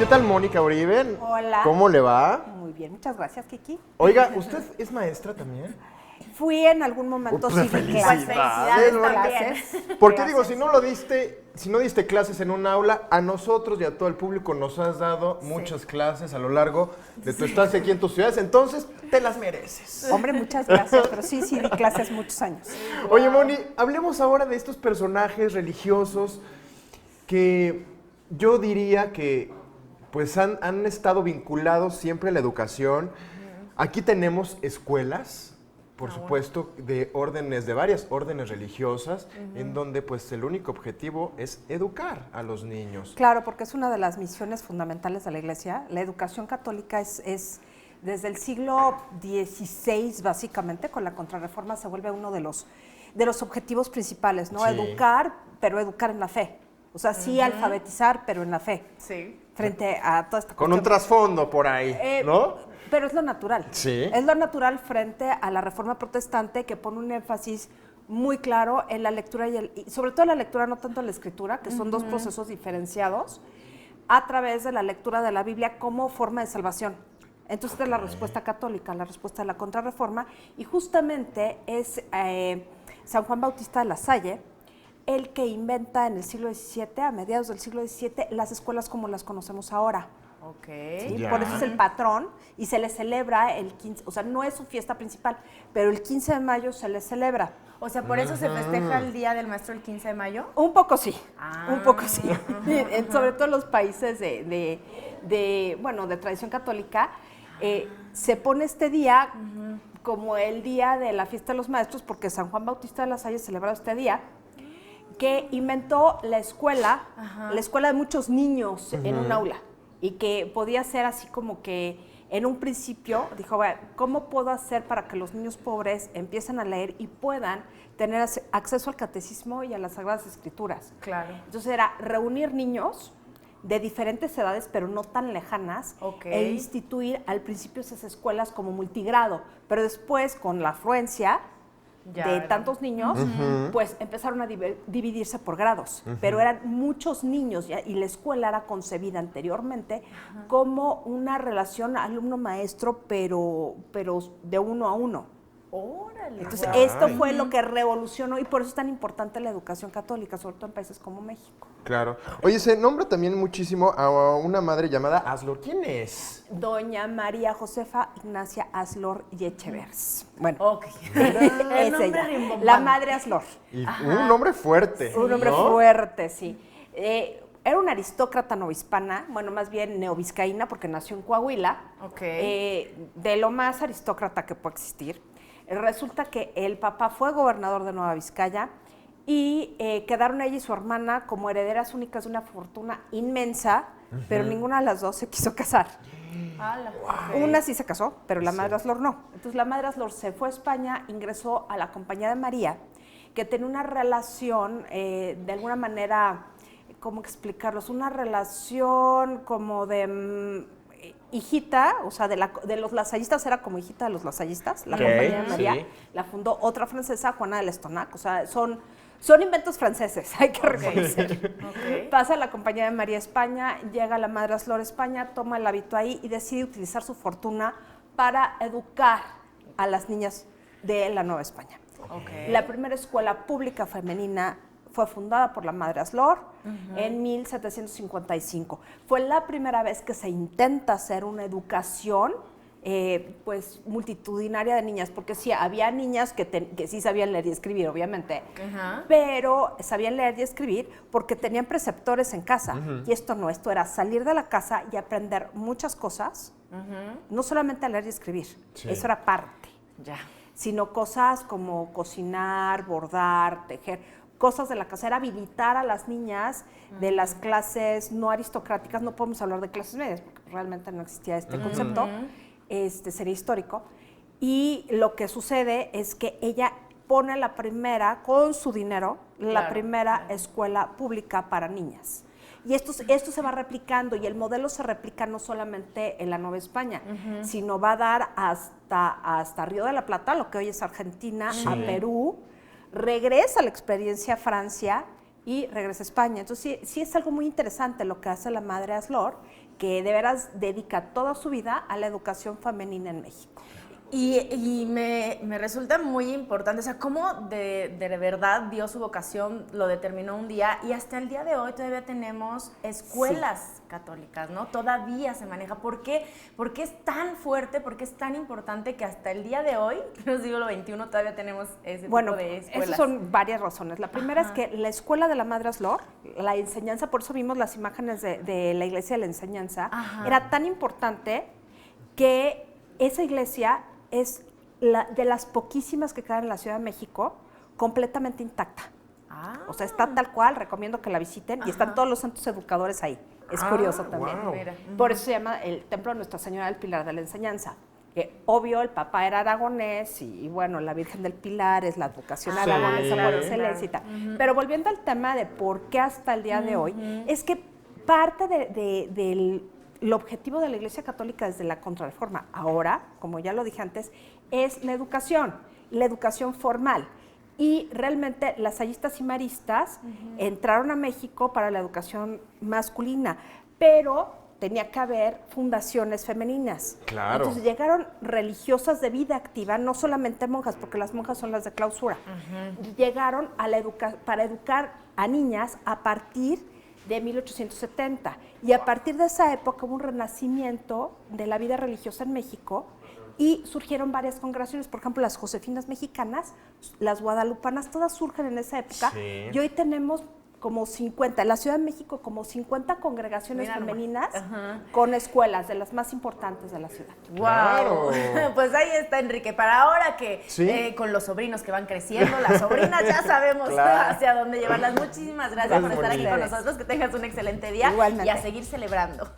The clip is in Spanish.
¿Qué tal, Mónica Uribe? Hola. ¿Cómo le va? Muy bien, muchas gracias, Kiki. Oiga, ¿usted es maestra también? Fui en algún momento Pues, sí di felicidades. clases. Felicidades. Porque digo, si no diste clases en un aula, a nosotros y a todo el público nos has dado muchas clases a lo largo de tu estancia aquí en tus ciudades, entonces te las mereces. Hombre, muchas gracias, pero sí di clases muchos años. Oye, Moni, hablemos ahora de estos personajes religiosos que yo diría que pues han estado vinculados siempre a la educación. Aquí tenemos escuelas, por supuesto, de varias órdenes religiosas, en donde pues el único objetivo es educar a los niños. Claro, porque es una de las misiones fundamentales de la Iglesia. La educación católica es desde el siglo XVI, básicamente, con la Contrarreforma se vuelve uno de los objetivos principales, ¿no? Sí. Educar, pero educar en la fe. O sea, sí alfabetizar, pero en la fe. Sí. Frente a toda esta Con un trasfondo por ahí, ¿no? Pero es lo natural. Sí. Es lo natural frente a la Reforma Protestante, que pone un énfasis muy claro en la lectura y sobre todo en la lectura, no tanto en la escritura, que son dos procesos diferenciados, a través de la lectura de la Biblia como forma de salvación. Entonces, esta es la respuesta católica, la respuesta de la Contrarreforma, y justamente es San Juan Bautista de la Salle el que inventa en el siglo XVII, a mediados del siglo XVII, las escuelas como las conocemos ahora. Ok. ¿Sí? Ya. Por eso es el patrón y se le celebra el 15, o sea, no es su fiesta principal, pero el 15 de mayo se le celebra. O sea, por eso se festeja el Día del Maestro el 15 de mayo. Un poco sí, Ah. un poco sí. Sobre todo en los países de tradición católica, se pone este día como el día de la fiesta de los maestros, porque San Juan Bautista de la Salle celebraba este día, que inventó la escuela de muchos niños en un aula, y que podía ser así como que en un principio dijo, bueno, ¿cómo puedo hacer para que los niños pobres empiecen a leer y puedan tener acceso al catecismo y a las Sagradas Escrituras? Claro. Entonces era reunir niños de diferentes edades, pero no tan lejanas, e instituir al principio esas escuelas como multigrado, pero después con la afluencia de tantos niños, pues empezaron a dividirse por grados, pero eran muchos niños y la escuela era concebida anteriormente como una relación alumno-maestro, pero de uno a uno. Órale. Entonces, esto fue lo que revolucionó y por eso es tan importante la educación católica, sobre todo en países como México. Claro. Oye, se nombra también muchísimo a una madre llamada Aslor. ¿Quién es? Doña María Josefa Ignacia Aslor y Echevers. Bueno, Ok. es ella, la madre Aslor. Y un nombre fuerte. Un hombre fuerte, sí. Era una aristócrata novohispana, bueno, más bien neovizcaína, porque nació en Coahuila, de lo más aristócrata que puede existir. Resulta que el papá fue gobernador de Nueva Vizcaya y quedaron ella y su hermana como herederas únicas de una fortuna inmensa, pero ninguna de las dos se quiso casar. Una sí se casó, pero la madre Aslor no. Entonces la madre Aslor se fue a España, ingresó a la Compañía de María, que tenía una relación, de alguna manera, ¿cómo explicarlos? Una relación como de hijita, o sea, de los lasallistas, era como hijita de los lasallistas, la Compañía de María, la fundó otra francesa, Juana de Lestonac, o sea, son inventos franceses, hay que reconocer. Pasa a la Compañía de María a España, llega la madre Aslor a España, toma el hábito ahí y decide utilizar su fortuna para educar a las niñas de la Nueva España. La primera escuela pública femenina fue fundada por la madre Aslor en 1755. Fue la primera vez que se intenta hacer una educación pues multitudinaria de niñas, porque sí, había niñas que sí sabían leer y escribir, obviamente, pero sabían leer y escribir porque tenían preceptores en casa. Y esto era salir de la casa y aprender muchas cosas, no solamente a leer y escribir, eso era parte, sino cosas como cocinar, bordar, tejer, cosas de la casa, era habilitar a las niñas de las clases no aristocráticas, no podemos hablar de clases medias, porque realmente no existía este concepto, sería histórico, y lo que sucede es que ella pone la primera, con su dinero, la primera escuela pública para niñas. Y esto se va replicando, y el modelo se replica no solamente en la Nueva España, sino va a dar hasta Río de la Plata, lo que hoy es Argentina, a Perú, regresa la experiencia a Francia y regresa a España. Entonces sí es algo muy interesante lo que hace la madre Aslor, que de veras dedica toda su vida a la educación femenina en México. Y me resulta muy importante, o sea, cómo de verdad dio su vocación, lo determinó un día, y hasta el día de hoy todavía tenemos escuelas católicas, ¿no? Todavía se maneja. ¿Por qué es tan fuerte, por qué es tan importante que hasta el día de hoy, en el siglo XXI, todavía tenemos ese tipo de escuelas? Esas son varias razones. La primera es que la escuela de la Madre Aslor, la enseñanza, por eso vimos las imágenes de la iglesia de la enseñanza, era tan importante que esa iglesia es de las poquísimas que quedan en la Ciudad de México completamente intacta. O sea, está tal cual, recomiendo que la visiten, y están todos los santos educadores ahí. Es curioso también. Wow. Por eso se llama el Templo de Nuestra Señora del Pilar de la Enseñanza. Que obvio, el papá era aragonés y bueno, la Virgen del Pilar es la advocación aragonesa por excelencia y tal. Pero volviendo al tema de por qué hasta el día de hoy, es que parte del el objetivo de la Iglesia Católica desde la Contrarreforma ahora, como ya lo dije antes, es la educación formal. Y realmente las sayistas y maristas entraron a México para la educación masculina, pero tenía que haber fundaciones femeninas. Claro. Entonces llegaron religiosas de vida activa, no solamente monjas, porque las monjas son las de clausura. Llegaron para educar a niñas a partir de 1870. Y a partir de esa época hubo un renacimiento de la vida religiosa en México y surgieron varias congregaciones, por ejemplo, las josefinas mexicanas, las guadalupanas, todas surgen en esa época. Sí. Y hoy tenemos como 50, en la Ciudad de México, como 50 congregaciones femeninas con escuelas de las más importantes de la ciudad. ¡Wow! Pues ahí está, Enrique. Para ahora que con los sobrinos que van creciendo, las sobrinas ya sabemos hacia dónde llevarlas. Muchísimas gracias por estar aquí con nosotros. Que tengas un excelente día. Igualmente. Y a seguir celebrando.